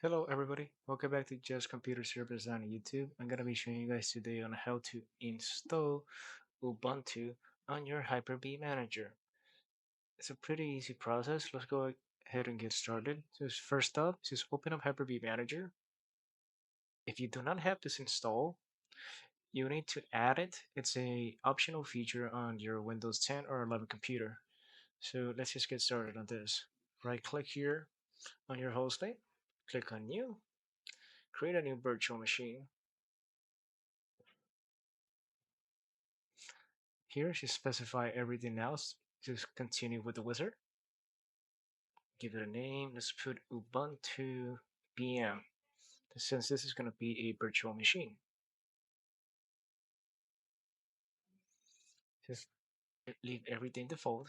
Hello everybody, welcome back to Just Computer Servers on YouTube. I'm gonna be showing you guys today on how to install Ubuntu on your Hyper-V Manager. It's a pretty easy process. Let's go ahead and get started. So first up, just open up Hyper-V Manager. If you do not have this installed, you need to add it. It's a optional feature on your Windows 10 or 11 computer. So let's just get started on this. Right click here on your hostname, click on New, create a new virtual machine. Here, just specify everything else. Just continue with the wizard. Give it a name. Let's put Ubuntu VM. Since this is going to be a virtual machine, just leave everything default.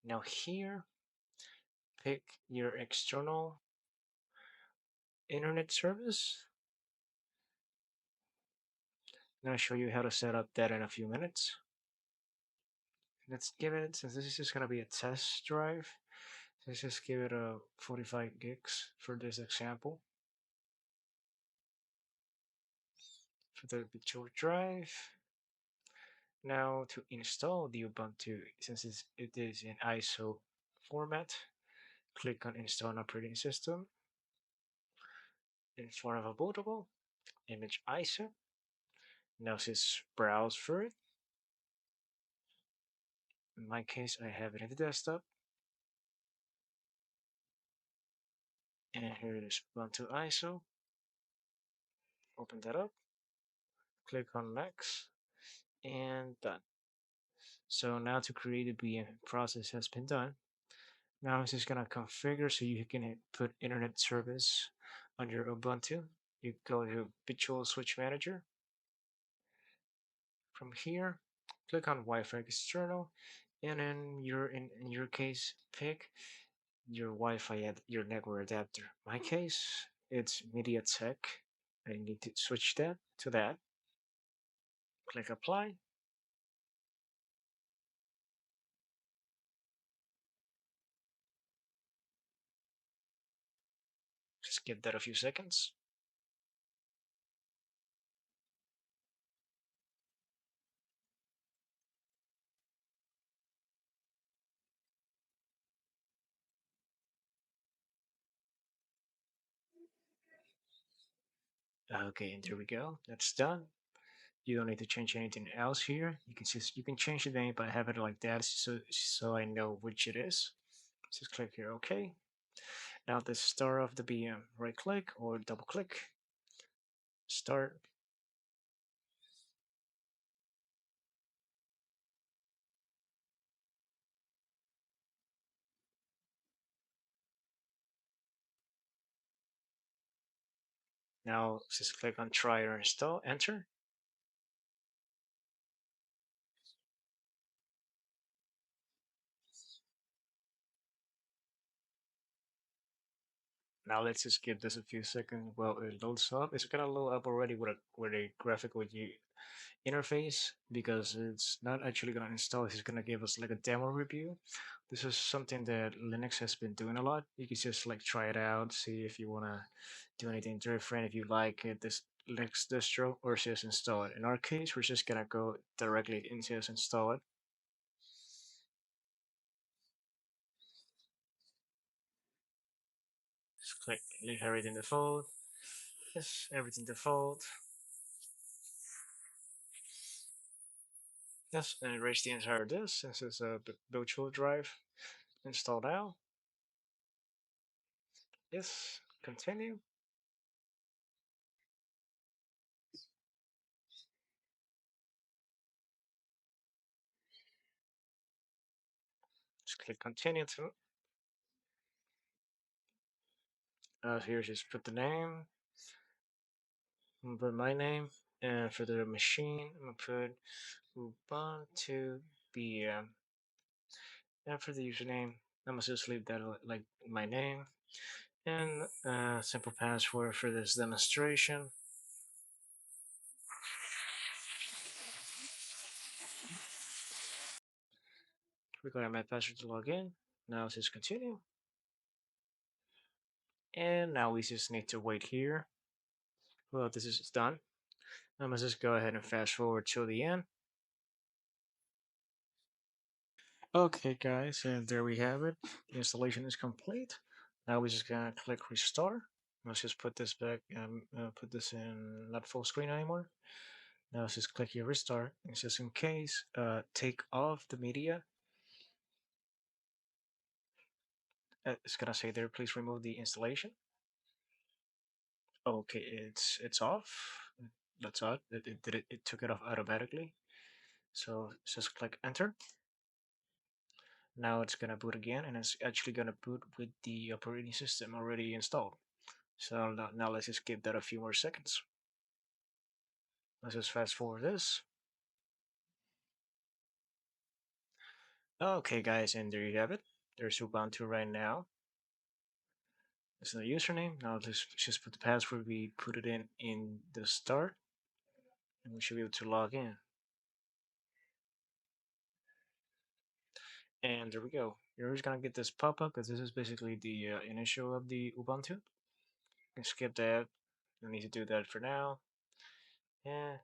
Now here, pick your external internet service. I'm going to show you how to set up that in a few minutes. Let's give it, since this is just going to be a test drive, let's just give it a 45 gigs for this example. For the virtual drive. Now to install the Ubuntu, since it is in ISO format, click on Install an operating system in form of a bootable image ISO. Now just browse for it. In my case, I have it in the desktop. And here it is, Ubuntu ISO. Open that up. Click on Next. And done. So now to create a VM process has been done. Now it's just gonna configure so you can put internet service on your Ubuntu. You go to Virtual Switch Manager. From here, click on Wi-Fi external, and in your case, pick your Wi-Fi your network adapter. In my case, it's MediaTek. I need to switch that to that. Click Apply. Just give that a few seconds. Okay, and there we go. That's done. You don't need to change anything else here. You can change the name, but have it like that so I know which it is. Just click here, OK. Now the start of the VM, right click or double click, start. Now just click on try or install, enter. Now let's just give this a few seconds while it loads up. It's gonna load up already with a graphical interface because it's not actually gonna install. It's gonna give us like a demo review. This is something that Linux has been doing a lot. You can just like try it out, see if you wanna do anything different, if you like it, this Linux distro, or just install it. In our case, we're just gonna go directly into just install it. Just click leave everything default. Yes, everything default. Yes, and erase the entire disk since it's a virtual drive. Install now. Yes, continue. Just click continue to. Here, just put the name. I'm gonna put my name, and for the machine, I'm gonna put Ubuntu VM. And for the username, I'm gonna just leave that like my name and simple password for this demonstration. Require my password to log in. Now just continue. And now we just need to wait here. Well, this is done. I'm gonna just go ahead and fast forward to the end. Okay, guys, and there we have it. The installation is complete. Now we're just gonna click restore. Let's just put this back, put this in not full screen anymore. Now let's just click here restart. It's just in case, take off the media. It's gonna say there, please remove the installation. Okay, it's off. That's odd. It took it off automatically. So just click enter. Now it's gonna boot again, and it's actually gonna boot with the operating system already installed. So now let's just give that a few more seconds. Let's just fast forward this. Okay, guys, and there you have it. There's Ubuntu right now. This is the username. Now let's just put the password. We put it in the start, and we should be able to log in. And there we go. You're just gonna get this pop-up because this is basically the initial of the Ubuntu. You can skip that. You don't need to do that for now. Yeah,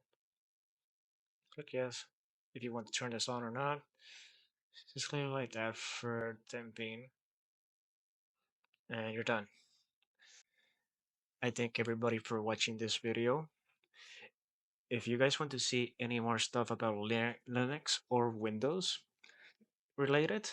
click yes if you want to turn this on or not. Just leave it like that for the time being, and you're done. I thank everybody for watching this video. If you guys want to see any more stuff about Linux or Windows related,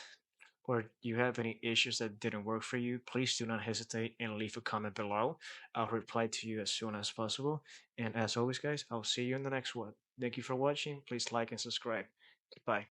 or you have any issues that didn't work for you, please do not hesitate and leave a comment below. I'll reply to you as soon as possible. And as always, guys, I'll see you in the next one. Thank you for watching. Please like and subscribe. Goodbye.